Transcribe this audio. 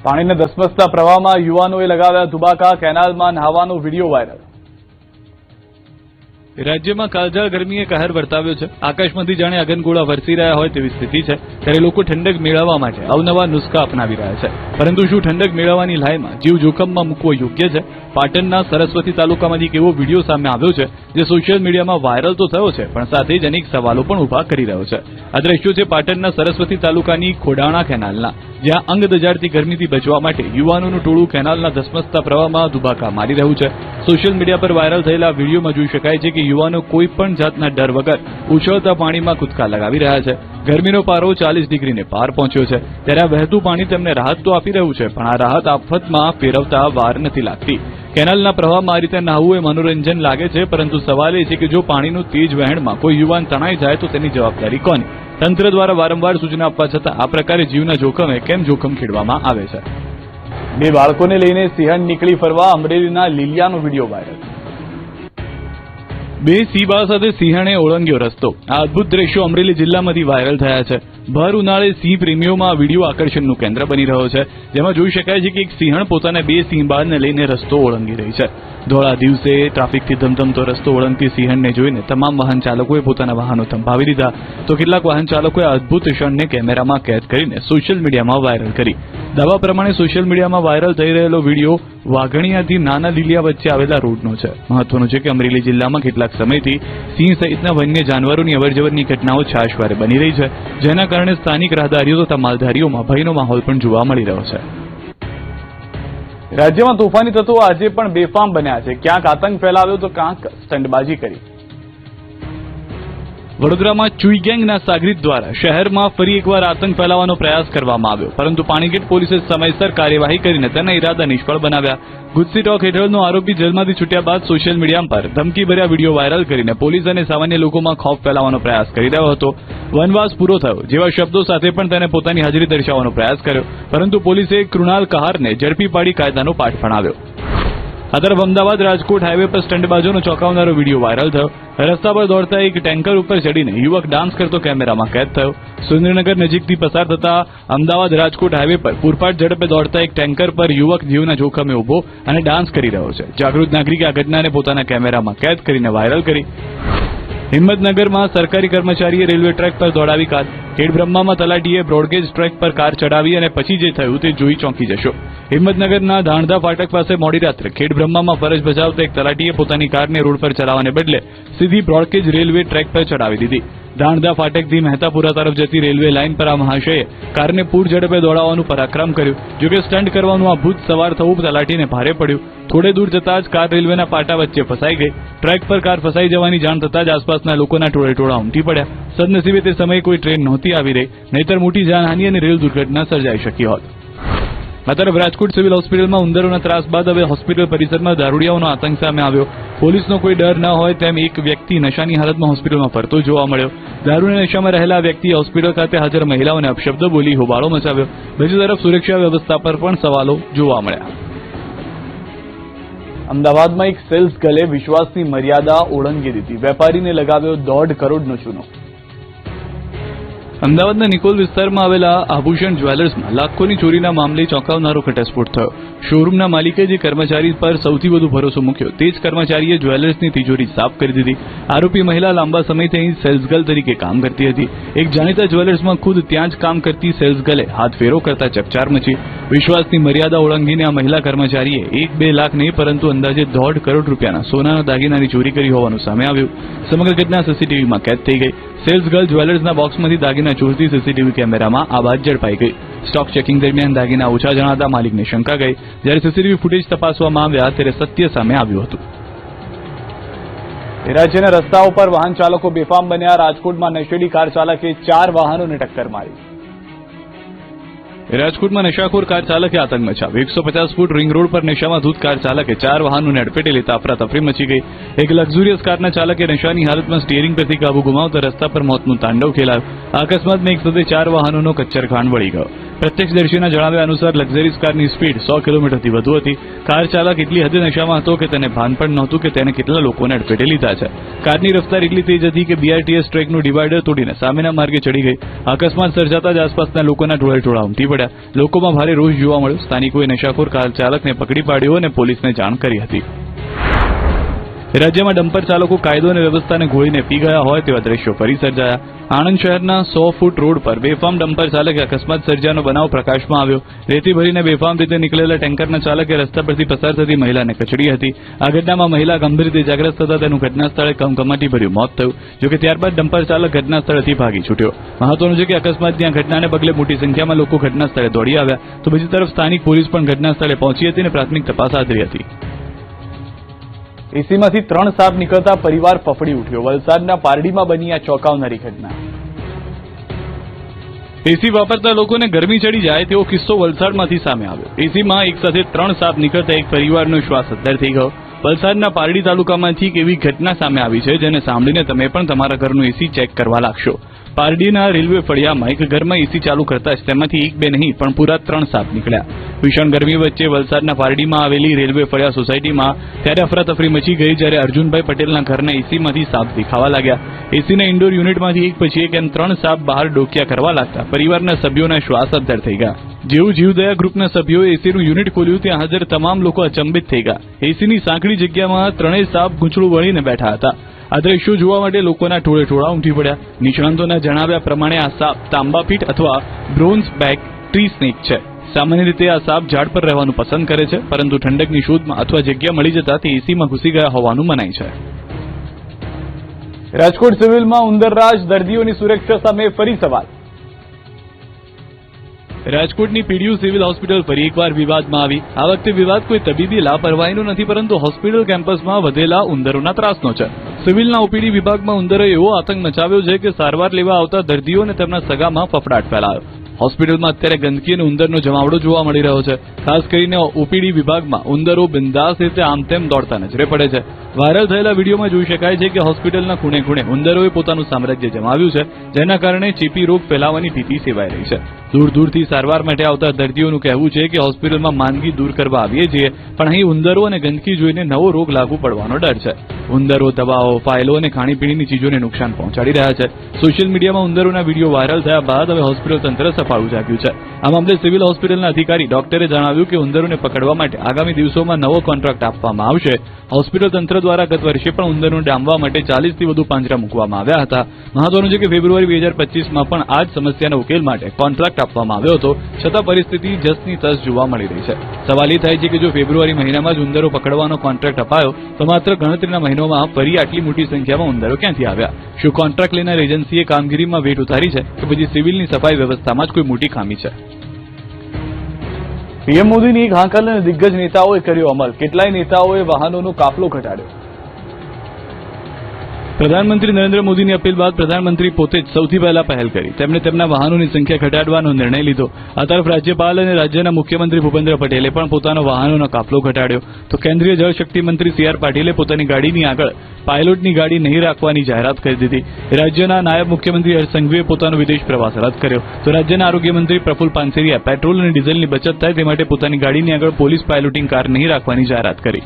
પાણીને ધસમસતા પ્રવાહમાં યુવાનોએ લગાવ્યા ધુબાકા, કેનાલમાં નહાવાનો વિડીયો વાયરલ। રાજ્યમાં કાળઝાળ ગરમીએ કહેર વર્તાવ્યો છે। આકાશમાંથી જાણે અગનગોળા વરસી રહ્યા હોય તેવી સ્થિતિ છે, ત્યારે લોકો ઠંડક મેળવવા માટે અવનવા નુસ્ખા અપનાવી રહ્યા છે। પરંતુ શું ઠંડક મેળવવાની લાઈમાં જીવ જોખમમાં મૂકવો યોગ્ય છે? પાટણના સરસ્વતી તાલુકામાંથી એક એવો વિડીયો સામે આવ્યો છે જે સોશિયલ મીડિયામાં વાયરલ તો થયો છે, પણ સાથે જ અનેક સવાલો પણ ઉભા કરી રહ્યો છે। આ દ્રશ્યો છે પાટણના સરસ્વતી તાલુકાની ખોડાણા કેનાલના, જ્યાં અંગ દજાડતી ગરમીથી બચવા માટે યુવાનોનું ટોળું કેનાલના ધસમસતા પ્રવાહમાં ધુબાકા મારી રહ્યું છે। સોશિયલ મીડિયા પર વાયરલ થયેલા વિડીયોમાં જોઈ શકાય છે કે યુવાનો કોઈ પણ જાતના ડર વગર ઉછળતા પાણીમાં કૂદકા લગાવી રહ્યા છે। ગરમીનો પારો 40 ડિગ્રીને પાર પહોંચ્યો છે, ત્યારે આ વહેતું પાણી તેમને રાહત તો આપી રહ્યું છે, પણ આ રાહત આફતમાં ફેરવતા વાર નથી લાગતી। કેનાલના પ્રવાહમાં આ રીતે નહાવું એ મનોરંજન લાગે છે, પરંતુ સવાલ એ છે કે જો પાણીનું તેજ વહેણમાં કોઈ યુવાન તણાઈ જાય તો તેની જવાબદારી કોની? તંત્ર દ્વારા વારંવાર સૂચના આપવા છતાં આ પ્રકારે જીવના જોખમે કેમ જોખમ ખેડવામાં આવે છે? બે બાળકોને લઈને સિંહણ નીકળી ફરવા, અમરેલીના લીલિયાનો વિડીયો વાયરલ। બે સિંહબાળ સાથે સિંહણે ઓળંગ્યો રસ્તો। આ અદભુત દ્રશ્યો અમરેલી જિલ્લામાંથી વાયરલ થયા છે। ભર ઉનાળે સિંહ પ્રેમીઓમાં આ વિડીયો આકર્ષણનું કેન્દ્ર બની રહ્યો છે, જેમાં જોઈ શકાય છે કે એક સિંહણ પોતાના બે સિંહબાળને લઈને રસ્તો ઓળંગી રહી છે। ધોળા દિવસે ટ્રાફિકથી ધમધમતો રસ્તો ઓળંગતી સિંહણને જોઈને તમામ વાહન ચાલકોએ પોતાના વાહનો થંભાવી દીધા, તો કેટલાક વાહન ચાલકોએ આ અદભુત ક્ષણને કેમેરામાં કેદ કરીને સોશિયલ મીડિયામાં વાયરલ કરી। દાવા પ્રમાણે સોશિયલ મીડિયામાં વાયરલ થઈ રહેલો વિડીયો વાઘણિયાથી નાના લીલિયા વચ્ચે આવેલા રોડનો છે। મહત્વનું છે કે અમરેલી જિલ્લામાં કેટલાક સમયથી સિંહ સહિતના વન્ય જાનવરોની અવરજવરની ઘટનાઓ છાશવારે બની રહી છે, જેના કારણે સ્થાનિક રાહદારીઓ તથા માલધારીઓમાં ભયનો માહોલ પણ જોવા મળી રહ્યો છે। રાજ્યમાં તોફાની તત્વો આજે પણ બેફામ બન્યા છે। ક્યાંક આતંક ફેલાવ્યો તો ક્યાંક સ્ટંટબાજી કરી। વડોદરામાં ચુઈ ગેંગના સાગરીત દ્વારા શહેરમાં ફરી એકવાર આતંક ફેલાવવાનો પ્રયાસ કરવામાં આવ્યો, પરંતુ પાણીગેટ પોલીસે સમયસર કાર્યવાહી કરીને તેના ઇરાદા નિષ્ફળ બનાવ્યા। ગુજસી ટોક હેઠળનો આરોપી જેલમાંથી છૂટ્યા બાદ સોશિયલ મીડિયા પર ધમકીભર્યા વિડીયો વાયરલ કરીને પોલીસ અને સામાન્ય લોકોમાં ખૌફ ફેલાવવાનો પ્રયાસ કરી રહ્યો હતો। વનવાસ પૂરો થયો જેવા શબ્દો સાથે પણ તેને પોતાની હાજરી દર્શાવવાનો પ્રયાસ કર્યો, પરંતુ પોલીસે કૃણાલ કહારને ઝડપી પાડી કાયદાનો પાઠ ભણાવ્યો। આ તરફ અમદાવાદ રાજકોટ હાઈવે પર સ્ટંટબાજોનો ચોંકાવનારો વિડીયો વાયરલ થયો। રસ્તા પર દોડતા એક ટેન્કર ઉપર ચડીને યુવક ડાન્સ કરતો કેમેરામાં કેદ થયો। સુરેન્દ્રનગર નજીકથી પસાર થતા અમદાવાદ રાજકોટ હાઈવે પર પૂરપાટ ઝડપે દોડતા એક ટેન્કર પર યુવક જીવના જોખમે ઉભો અને ડાન્સ કરી રહ્યો છે। જાગૃત નાગરિકે આ ઘટનાને પોતાના કેમેરામાં કેદ કરીને વાયરલ કરી। હિંમતનગરમાં સરકારી કર્મચારીએ રેલવે ટ્રેક પર દોડાવી કાર। ખેડબ્રહ્મામાં તલાટીએ બ્રોડગેજ ટ્રેક પર કાર ચડાવી અને પછી જે થયું તે જોઈ ચોંકી જશો। હિંમતનગરના ધાણધા ફાટક પાસે મોડી રાત્રે ખેડબ્રહ્મામાં ફરજ બજાવતા એક તલાટીએ પોતાની કારને રોડ પર ચલાવવાને બદલે સીધી બ્રોડગેજ રેલવે ટ્રેક પર ચડાવી દીધી। ધાણધા ફાટકથી મહેતાપુરા તરફ જતી રેલવે લાઇન પર આ મહાશયે કારને પૂર ઝડપે દોડાવવાનું પરાક્રમ કર્યું। જોકે સ્ટન્ટ કરવાનું આ ભૂત સવાર થવું તલાટીને ભારે પડ્યું। થોડે દૂર જતા જ કાર રેલવેના પાટા વચ્ચે ફસાઈ ગઈ। ટ્રેક પર કાર ફસાઈ જવાની જાણ થતાં જ આસપાસના લોકોના ટોળે ઉમટી પડ્યા। સદનસીબે તે સમયે કોઈ ટ્રેન નહોતી આવી રહી, નહીતર મોટી જાનહાનિ અને રેલ દુર્ઘટના સર્જાઈ શકી હોત। આ તરફ રાજકોટ સિવિલ હોસ્પિટલમાં ઉંદરોના ત્રાસ બાદ હવે હોસ્પિટલ પરિસરમાં દારૂડિયાઓનો આતંક સામે આવ્યો। પોલીસનો કોઈ ડર ન હોય તેમ એક વ્યક્તિ નશાની હાલતમાં હોસ્પિટલમાં ફરતો જોવા મળ્યો। દારૂના નશામાં રહેલા વ્યક્તિએ હોસ્પિટલ ખાતે હાજર મહિલાઓને અપશબ્દો બોલી હોબાળો મચાવ્યો। બીજી તરફ સુરક્ષા વ્યવસ્થા પર પણ સવાલો જોવા મળ્યા। અમદાવાદમાં એક સેલ્સ ગર્લે વિશ્વાસની મર્યાદા ઓળંગી દીધી, વેપારીને લગાવ્યો 1.5 કરોડનો ચૂનો। અમદાવાદના નિકોલ વિસ્તારમાં આવેલા આભૂષણ જ્વેલર્સમાં લાખોની ચોરીના મામલે ચોંકાવનારો ઘટસ્ફોટ થયો। શોરૂમના માલિકે જે કર્મચારી પર સૌથી વધુ ભરોસો મૂક્યો તે જ કર્મચારીએ જ્વેલર્સની તિજોરી સાફ કરી દીધી। આરોપી મહિલા લાંબા સમયથી અહીં સેલ્સ ગર્લ તરીકે કામ કરતી હતી। એક જાણીતા જ્વેલર્સમાં ખુદ ત્યાં જ કામ કરતી સેલ્સ ગર્લે હાથ ફેરો કરતા ચકચાર મચી। વિશ્વાસની મર્યાદા ઓળંગીને આ મહિલા કર્મચારીએ 1-2 લાખ નહીં પરંતુ અંદાજે 1.5 કરોડ રૂપિયાના સોનાના દાગીનાની ચોરી કરી હોવાનું સામે આવ્યું। સમગ્ર ઘટના સીસીટીવીમાં કેદ થઈ ગઈ। સેલ્સ ગર્લ જ્વેલર્સના બોક્સમાંથી દાગીના ચોરતી સીસીટીવી કેમેરામાં આ વાત ઝડપાઈ ગઈ। સ્ટોક ચેકિંગ દરમિયાન દાગીના ઓછા જણાતા માલિકને શંકા ગઈ। જ્યારે સીસીટીવી ફૂટેજ તપાસવામાં આવ્યા ત્યારે સત્ય સામે આવ્યું હતું। રાજ્યના રસ્તાઓ પર વાહન ચાલકો બેફામ બન્યા। રાજકોટમાં નશેડી કાર ચાલકે 4 વાહનોને ટક્કર મારી। રાજકોટમાં નશાખોર કાર ચાલકે આતંક મચાવ્યો। 150 ફૂટ રિંગ રોડ પર નશામાં ધૂત કાર ચાલકે 4 વાહનોને અડફેટે લેતા અફરાતફરી મચી ગઈ। એક લક્ઝુરિયસ કારના ચાલકે નશાની હાલતમાં સ્ટીયરિંગ પરથી કાબુ ગુમાવતા રસ્તા પર મોતનું તાંડવ ખેલાયું। આ અકસ્માતમાં એક સાથે 4 વાહનોનો કચ્ચર ખાંડ વળી ગયો। પ્રત્યક્ષદર્શીના જણાવ્યા અનુસાર લક્ઝરીઝ કારની સ્પીડ 100 કિલોમીટરથી વધુ હતી. કાર ચાલક એટલી હદે નશામાં હતો કે તેને ભાન પણ નહોતું કે તેને કેટલા લોકોને અડફેટે લીધા છે. કારની રફતાર એટલી તેજ હતી કે BRTS ટ્રેકનું ડિવાઈડર તોડીને સામેના માર્ગે ચડી ગઈ. અકસ્માત સર્જાતા જ આસપાસના લોકોના ટોળે ઉમટી પડ્યા. લોકોમાં ભારે રોષ જોવા મળ્યો. સ્થાનિકોએ નશાખોર કાર ચાલકને પકડી પાડ્યો અને પોલીસને જાણ કરી હતી. રાજ્યમાં ડમ્પર ચાલકો કાયદો અને વ્યવસ્થાને ઘોળીને પી ગયા હોય તેવા દ્રશ્યો ફરી સર્જાયા. આણંદ શહેરના 100 ફૂટ રોડ પર બેફામ ડમ્પર ચાલકે અકસ્માત સર્જાનો બનાવ પ્રકાશમાં આવ્યો. રેતી ભરીને બેફામ રીતે નીકળેલા ટેન્કરના ચાલકે રસ્તા પરથી પસાર થતી મહિલાને કચડી હતી. આ ઘટનામાં મહિલા ગંભીર રીતે ઇજાગ્રસ્ત થતા તેનું ઘટના સ્થળે કમકમાટીભર્યું મોત થયું. જોકે ત્યારબાદ ડમ્પર ચાલક ઘટના સ્થળેથી ભાગી છૂટ્યો. મહત્વનું છે કે અકસ્માતની આ ઘટનાને પગલે મોટી સંખ્યામાં લોકો ઘટના સ્થળે દોડી આવ્યા, તો બીજી તરફ સ્થાનિક પોલીસ પણ ઘટના સ્થળે પહોંચી હતી અને પ્રાથમિક તપાસ હાથ ધરી હતી. એસીમાંથી 3 સાપ નીકળતા પરિવાર ફફડી ઉઠ્યો. વલસાડના પારડીમાં બની આ ચોંકાવનારી ઘટના. એસી વાપરતા લોકોને ગરમી ચડી જાય તેવો કિસ્સો વલસાડમાંથી સામે આવ્યો. એસીમાં એક સાથે 3 સાપ નીકળતા એક પરિવારનો શ્વાસ અદ્ધર થઈ ગયો. વલસાડના પારડી તાલુકામાંથી એક એવી ઘટના સામે આવી છે જેને સાંભળીને તમે પણ તમારા ઘરનું એસી ચેક કરવા લાગશો. પારડીના રેલવે ફળિયામાં એક ઘરમાં એસી ચાલુ કરતા જ તેમાંથી એક બે નહીં પણ પૂરા 3 સાપ નીકળ્યા. ભીષણ ગરમી વચ્ચે વલસાડના પારડીમાં આવેલી રેલવે ફળિયા સોસાયટીમાં ત્યારે અફરાતફરી મચી ગઈ જ્યારે અર્જુનભાઈ પટેલના ઘરના એસીમાંથી સાપ દેખાવા લાગ્યા. એસીના ઇન્ડોર યુનિટમાંથી એક પછી એક એમ 3 સાપ બહાર ડોકિયા કરવા લાગતા પરિવારના સભ્યોના શ્વાસ અદ્ધર થઈ ગયા. જેવું જીવદયા ગ્રુપના સભ્યોએ એસીનું યુનિટ ખોલ્યું ત્યાં હાજર તમામ લોકો અચંબિત થઈ ગયા. એસીની સાંકડી જગ્યામાં 3 સાપ ગૂંચળું વળીને બેઠા હતા. આ દ્રશ્યો જોવા માટે લોકોના ટોળે ઉમટી પડ્યા. નિષ્ણાંતોના જણાવ્યા પ્રમાણે આ સાપ તાંબાપીઠ અથવા બ્રોન્ઝ બેક ટ્રી સ્નેક છે. સામાન્ય રીતે આ સાપ ઝાડ પર રહેવાનું પસંદ કરે છે, પરંતુ ઠંડકની શોધમાં અથવા જગ્યા મળી જતા તે એસીમાં ઘૂસી ગયા હોવાનું મનાય છે. રાજકોટ સિવિલમાં ઉંદરરાજ, દર્દીઓની સુરક્ષા સામે ફરી સવાલ. રાજકોટની પીડીયુ સિવિલ હોસ્પિટલ ફરી એકવાર વિવાદમાં આવી. આ વખતે વિવાદ કોઈ તબીબી લાપરવાહીનો નથી, પરંતુ હોસ્પિટલ કેમ્પસમાં વધેલા ઉંદરોના ત્રાસનો છે. સિવિલના ઓપીડી વિભાગમાં ઉંદરોએ એવો આતંક મચાવ્યો છે કે સારવાર લેવા આવતા દર્દીઓ અને તેમના સગામાં ફફડાટ ફેલાયો. હોસ્પિટલમાં અત્યારે ગંદકી અને ઉંદરનો જમાવડો જોવા મળી રહ્યો છે. ખાસ કરીને ઓપીડી વિભાગમાં ઉંદરો બિંદાસ રીતે આમ તેમ દોડતા નજરે પડે છે. વાયરલ થયેલા વિડીયોમાં જોઈ શકાય છે કે હોસ્પિટલના ખૂણે ખૂણે ઉંદરોએ પોતાનું સામ્રાજ્ય જમાવ્યું છે, જેના કારણે ચેપી રોગ ફેલાવાની ભીતિ સેવાઈ રહી છે. દૂરથી સારવાર માટે આવતા દર્દીઓનું કહેવું છે કે હોસ્પિટલમાં માંદગી દૂર કરવા આવીએ છીએ, પણ અહીં ઉંદરો અને ગંદકી જોઈને નવો રોગ લાગુ પડવાનો ડર છે. ઉંદરો દવાઓ, ફાઇલો અને ખાણીપીણીની ચીજોને નુકસાન પહોંચાડી રહ્યા છે. સોશિયલ મીડિયામાં ઉંદરોના વિડીયો વાયરલ થયા બાદ હવે હોસ્પિટલ તંત્ર સફાળું જાગ્યું છે. આ મામલે સિવિલ હોસ્પિટલના અધિકારી ડોક્ટરે જણાવ્યું કે ઉંદરોને પકડવા માટે આગામી દિવસોમાં નવો કોન્ટ્રાક્ટ આપવામાં આવશે. હોસ્પિટલ તંત્ર દ્વારા ગત વર્ષે પણ ઉંદરોને ડામવા માટે 40 થી વધુ પાંજરા મૂકવામાં આવ્યા હતા. મહત્વનું છે કે ફેબ્રુઆરી 2025માં પણ આ જ સમસ્યાના ઉકેલ માટે કોન્ટ્રાક્ટ આપવામાં આવ્યો હતો, છતાં પરિસ્થિતિ જસની તસ જોવા મળી રહી છે. સવાલ એ થાય છે કે જો ફેબ્રુઆરી મહિનામાં જ ઉંદરો પકડવાનો કોન્ટ્રાક્ટ અપાયો તો માત્ર ગણતરીના મહિનામાં ફરી આટલી મોટી સંખ્યામાં ઉંદરો ક્યાંથી આવ્યા? શું કોન્ટ્રાક્ટ લેનાર એજન્સીએ કામગીરીમાં વેઠ ઉતારી છે કે પછી સિવિલની સફાઈ વ્યવસ્થામાં જ કોઈ મોટી ખામી છે? પીએમ મોદીની એક હાંકલ અને દિગ્ગજ નેતાઓએ કર્યો અમલ. કેટલાય નેતાઓએ વાહનોનો કાફલો ઘટાડ્યો. પ્રધાનમંત્રી નરેન્દ્ર મોદીની અપીલ બાદ પ્રધાનમંત્રી પોતે જ સૌથી પહેલા પહેલ કરી. તેમણે તેમના વાહનોની સંખ્યા ઘટાડવાનો નિર્ણય લીધો. આ તરફ રાજ્યપાલ અને રાજ્યના મુખ્યમંત્રી ભૂપેન્દ્ર પટેલે પણ પોતાનો વાહનોનો કાફલો ઘટાડ્યો. તો કેન્દ્રીય જળશક્તિ મંત્રી CR પાટીલે પોતાની ગાડીની આગળ પાયલોટની ગાડી નહીં રાખવાની જાહેરાત કરી દીધી. રાજ્યના નાયબ મુખ્યમંત્રી હર્ષ સંઘવીએ પોતાનો વિદેશ પ્રવાસ રદ કર્યો. તો રાજ્યના આરોગ્ય મંત્રી પ્રફુલ પાનસેરિયા પેટ્રોલ અને ડીઝલની બચત થાય તે માટે પોતાની ગાડીની આગળ પોલીસ પાયલોટિંગ કાર નહીં રાખવાની જાહેરાત કરી.